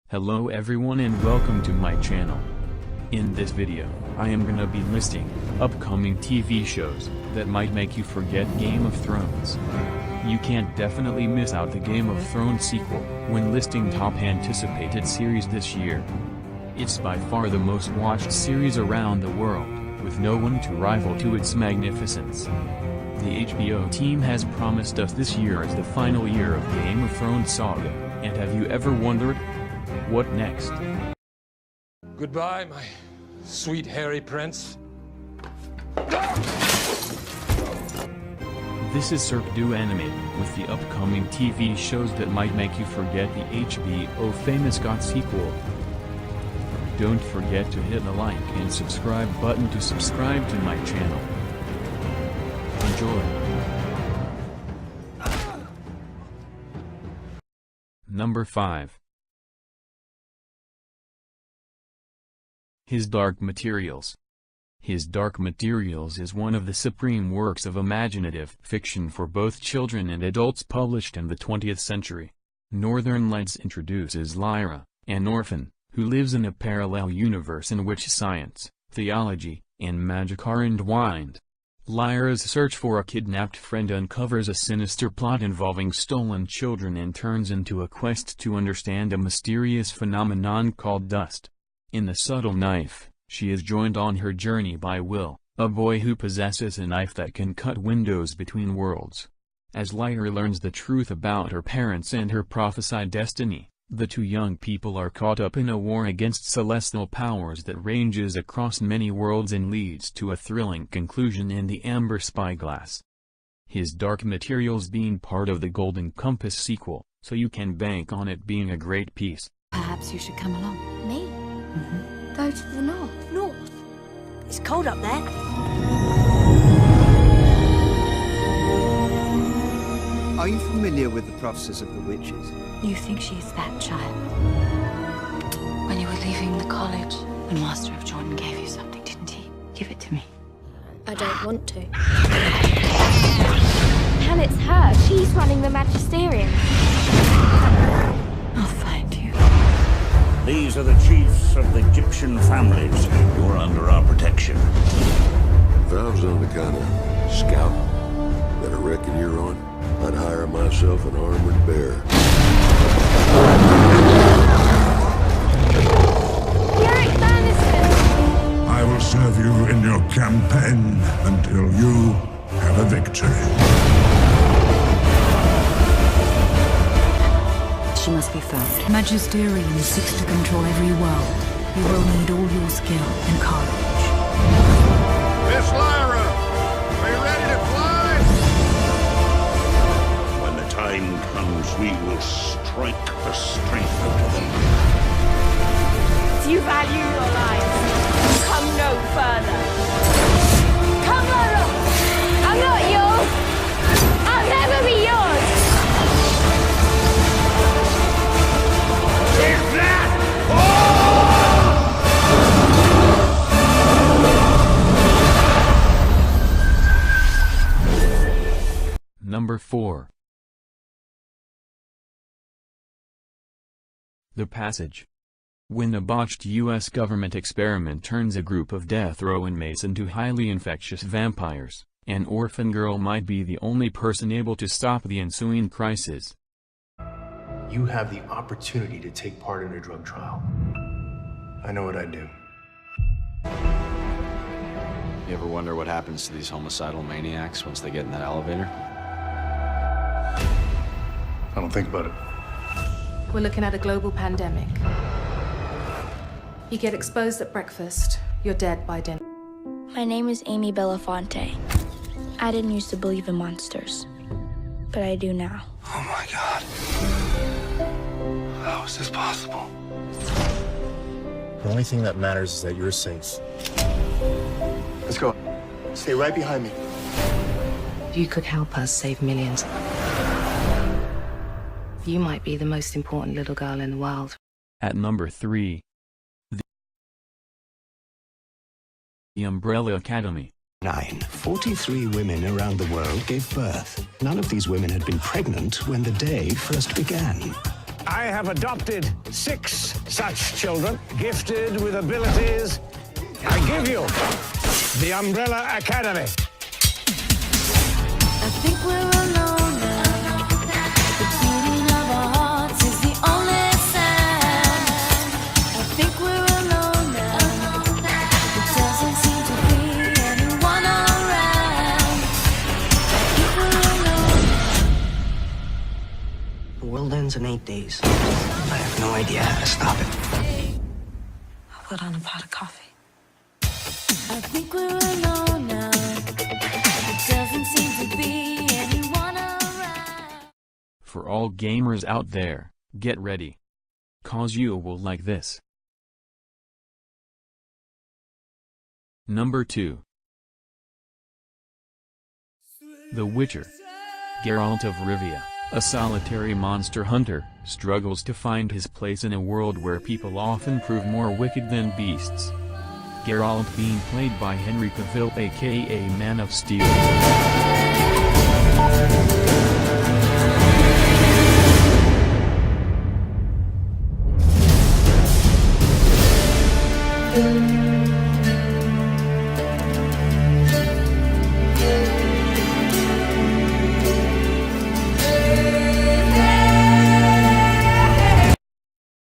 Hello everyone and welcome to my channel. In this video, I am gonna be listing upcoming TV shows that might make you forget Game of Thrones. You can't definitely miss out the Game of Thrones sequel when listing top anticipated series this year. It's by far the most watched series around the world, with no one to rival to its magnificence. The HBO team has promised us this year as the final year of Game of Thrones saga, and have you ever wondered? What next? Goodbye, my sweet hairy prince. This is Cirque du Anime, with the upcoming TV shows that might make you forget the HBO famous GOT sequel. Don't forget to hit the like and subscribe button to subscribe to my channel. Enjoy. Number 5. His Dark Materials. His Dark Materials is one of the supreme works of imaginative fiction for both children and adults published in the 20th century. Northern Lights introduces Lyra, an orphan, who lives in a parallel universe in which science, theology, and magic are entwined. Lyra's search for a kidnapped friend uncovers a sinister plot involving stolen children and turns into a quest to understand a mysterious phenomenon called dust. In The Subtle Knife, she is joined on her journey by Will, a boy who possesses a knife that can cut windows between worlds. As Lyra learns the truth about her parents and her prophesied destiny, the two young people are caught up in a war against celestial powers that ranges across many worlds and leads to a thrilling conclusion in The Amber Spyglass. His Dark Materials being part of the Golden Compass sequel, so you can bank on it being a great piece. Perhaps you should come along. Me? Go to the north. North? It's cold up there. Are you familiar with the prophecies of the witches? You think she's that child? When you were leaving the college, the Master of Jordan gave you something, didn't he? Give it to me. I don't want to. Hell, it's her. She's running the Magisterium. I'll find you. These are the chiefs of the Egyptian families who are under our protection. If I was on the kind of scout that I reckon you're on, I'd hire myself an armored bear. I will serve you in your campaign until you have a victory. She must be found. Magisterium seeks to control every world. You will need all your skill and courage. Miss Lyra, are you ready to fly? When the time comes, we will strike the strength out of them. Do you value your lives? Come no further. Come, Lyra! I'm not yours! I'll never be yours! Is that Number 4. The Passage. When a botched U.S. government experiment turns a group of death row inmates into highly infectious vampires, an orphan girl might be the only person able to stop the ensuing crisis. You have the opportunity to take part in a drug trial. I know what I'd do. You ever wonder what happens to these homicidal maniacs once they get in that elevator? I don't think about it. We're looking at a global pandemic. You get exposed at breakfast, you're dead by dinner. My name is Amy Belafonte. I didn't used to believe in monsters, but I do now. Oh my God. How is this possible? The only thing that matters is that you're safe. Let's go. Stay right behind me. You could help us save millions. You might be the most important little girl in the world. At number 3. The Umbrella Academy. 43 women around the world gave birth. None of these women had been pregnant when the day first began. I have adopted 6 such children, gifted with abilities, I give you the Umbrella Academy. I think we're alone now. The beating of our hearts is the only sound. I think we're alone now. There doesn't seem to be anyone around. I think we're alone. The world ends in 8 days. I have no idea how to stop it. I'll put on a pot of coffee. I think we're alone now. There doesn't seem to be anyone around. For all gamers out there, get ready. 'Cause you will like this. Number 2. The Witcher. Geralt of Rivia, a solitary monster hunter, struggles to find his place in a world where people often prove more wicked than beasts. Geralt being played by Henry Cavill aka Man of Steel.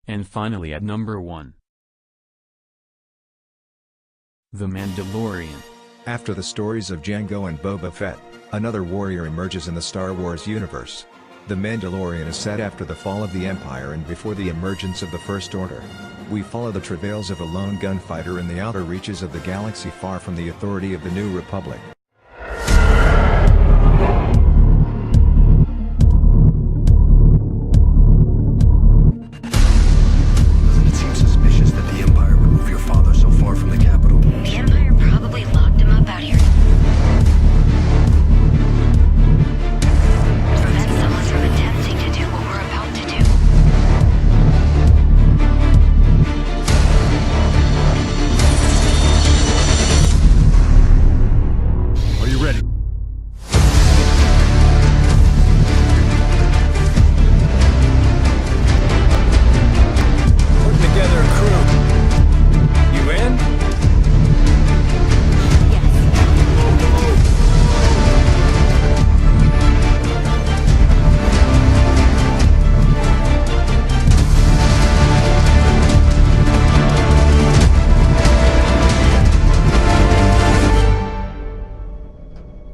And finally at number 1. The Mandalorian. After the stories of Jango and Boba Fett, another warrior emerges in the Star Wars universe. The Mandalorian is set after the fall of the Empire and before the emergence of the First Order. We follow the travails of a lone gunfighter in the outer reaches of the galaxy far from the authority of the New Republic.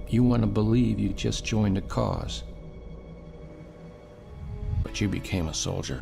You want to believe you just joined a cause, but you became a soldier.